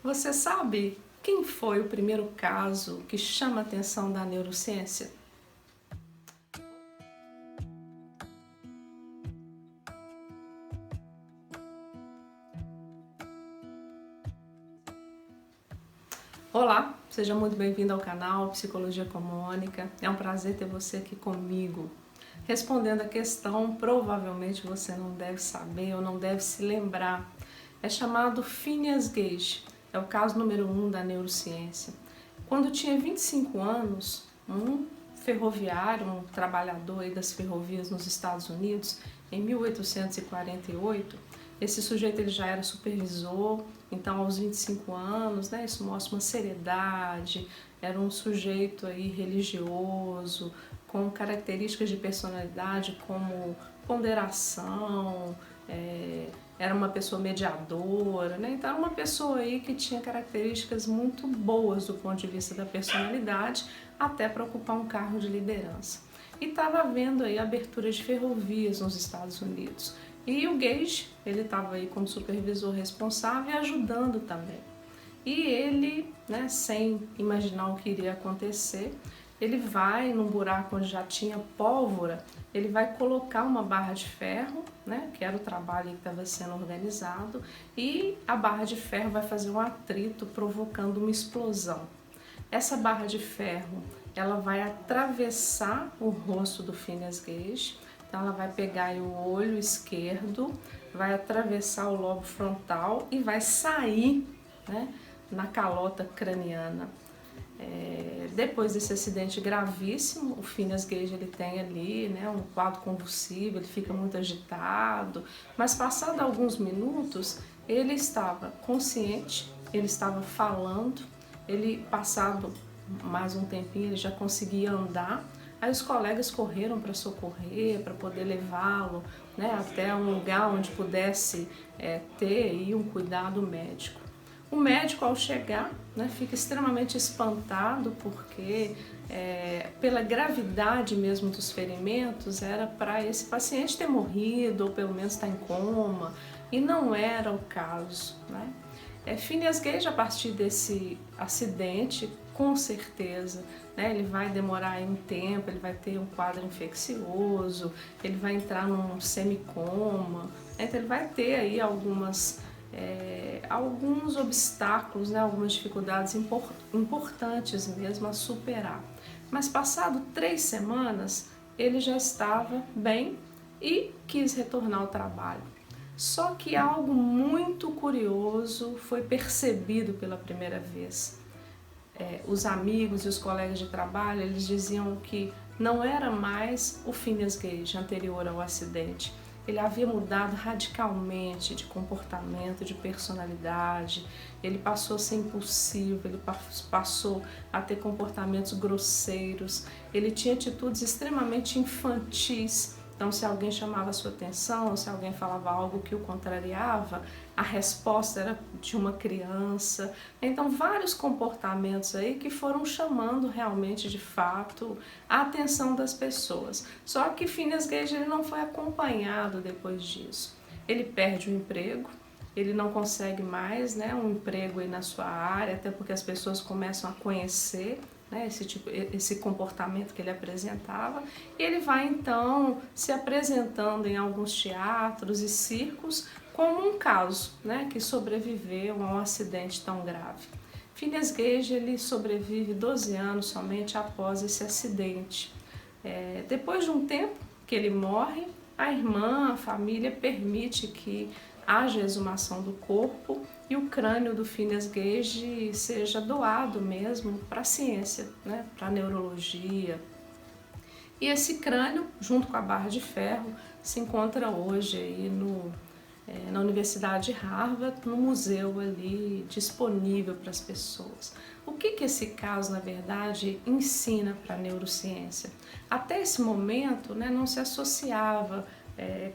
Você sabe quem foi o primeiro caso que chama a atenção da neurociência? Olá, seja muito bem-vindo ao canal Psicologia com Mônica. É um prazer ter você aqui comigo. Respondendo a questão, provavelmente você não deve saber ou não deve se lembrar. É chamado Phineas Gage. É o caso número 1 da neurociência. Quando tinha 25 anos, um ferroviário, um trabalhador aí das ferrovias nos Estados Unidos, em 1848, esse sujeito ele já era supervisor, então aos 25 anos, né, isso mostra uma seriedade, era um sujeito aí religioso, com características de personalidade como ponderação, era uma pessoa mediadora, né? Então era uma pessoa aí que tinha características muito boas do ponto de vista da personalidade, até para ocupar um cargo de liderança. E estava havendo aí abertura de ferrovias nos Estados Unidos. E o Gage, ele estava aí como supervisor responsável e ajudando também. E ele, né, sem imaginar o que iria acontecer, ele vai num buraco onde já tinha pólvora, ele vai colocar uma barra de ferro, né, que era o trabalho que estava sendo organizado, e a barra de ferro vai fazer um atrito provocando uma explosão. Essa barra de ferro, ela vai atravessar o rosto do Phineas Gage, então ela vai pegar o olho esquerdo, vai atravessar o lobo frontal e vai sair, né, na calota craniana. Depois desse acidente gravíssimo, o Phineas Gage ele tem ali, né, um quadro convulsivo, ele fica muito agitado, mas passado alguns minutos ele estava consciente, ele estava falando, ele passado mais um tempinho ele já conseguia andar. Aí os colegas correram para socorrer, para poder levá-lo, né, até um lugar onde pudesse ter aí um cuidado médico. O médico, ao chegar, né, fica extremamente espantado porque, pela gravidade mesmo dos ferimentos, era para esse paciente ter morrido ou pelo menos estar em coma, e não era o caso, né? Phineas Gage, a partir desse acidente, com certeza, né, ele vai demorar aí um tempo, ele vai ter um quadro infeccioso, ele vai entrar num semicoma, né, então ele vai ter aí alguns obstáculos, né, algumas dificuldades importantes mesmo a superar. Mas passado 3 semanas, ele já estava bem e quis retornar ao trabalho. Só que algo muito curioso foi percebido pela primeira vez. Os amigos e os colegas de trabalho, eles diziam que não era mais o Phineas Gage anterior ao acidente. Ele havia mudado radicalmente de comportamento, de personalidade, ele passou a ser impulsivo, ele passou a ter comportamentos grosseiros, ele tinha atitudes extremamente infantis. Então, se alguém chamava a sua atenção, se alguém falava algo que o contrariava, a resposta era de uma criança. Então, vários comportamentos aí que foram chamando realmente, de fato, a atenção das pessoas. Só que Phineas Gage ele não foi acompanhado depois disso. Ele perde o emprego, ele não consegue mais, né, um emprego aí na sua área, até porque as pessoas começam a conhecer, né, esse comportamento que ele apresentava, e ele vai então se apresentando em alguns teatros e circos como um caso, né, que sobreviveu a um acidente tão grave. Phineas Gage ele sobrevive 12 anos somente após esse acidente. Depois de um tempo que ele morre, a irmã, a família permite que haja exumação do corpo e o crânio do Phineas Gage seja doado mesmo para a ciência, né, para a neurologia. E esse crânio, junto com a barra de ferro, se encontra hoje aí na Universidade de Harvard, no museu ali disponível para as pessoas. O que esse caso, na verdade, ensina para a neurociência? Até esse momento, né, não se associava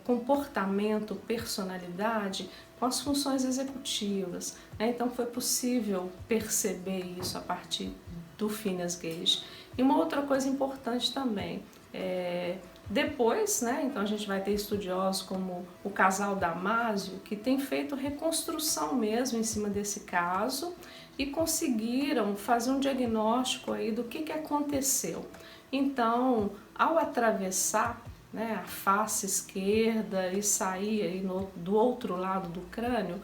comportamento, personalidade com as funções executivas, né? Então foi possível perceber isso a partir do Phineas Gage. E uma outra coisa importante também, Depois, né, então a gente vai ter estudiosos como o casal Damasio, que tem feito reconstrução mesmo em cima desse caso e conseguiram fazer um diagnóstico aí do que aconteceu. Então, ao atravessar, né, a face esquerda e sair aí do outro lado do crânio,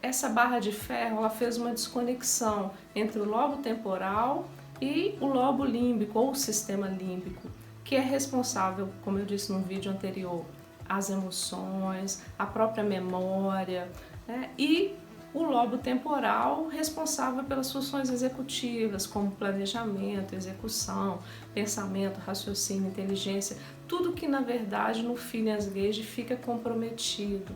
essa barra de ferro ela fez uma desconexão entre o lobo temporal e o lobo límbico ou o sistema límbico, que é responsável, como eu disse no vídeo anterior, as emoções, a própria memória, né? E o lobo temporal responsável pelas funções executivas, como planejamento, execução, pensamento, raciocínio, inteligência, tudo que na verdade no Phineas Gage fica comprometido.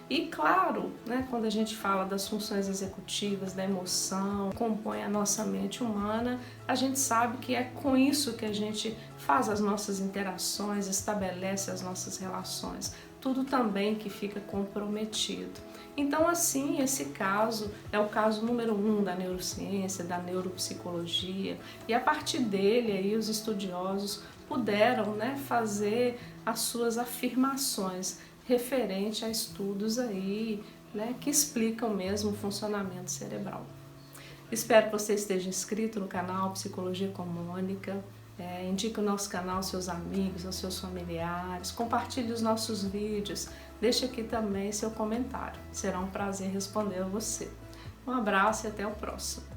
E claro, né, quando a gente fala das funções executivas, da emoção, compõe a nossa mente humana, a gente sabe que é com isso que a gente faz as nossas interações, estabelece as nossas relações, tudo também que fica comprometido. Então, assim, esse caso é o caso número 1 da neurociência, da neuropsicologia, e a partir dele aí os estudiosos puderam, né, fazer as suas afirmações referente a estudos aí, né, que explicam mesmo o funcionamento cerebral. Espero que você esteja inscrito no canal Psicologia com Mônica. Indique o nosso canal aos seus amigos, aos seus familiares, compartilhe os nossos vídeos, deixe aqui também seu comentário. Será um prazer responder a você. Um abraço e até o próximo.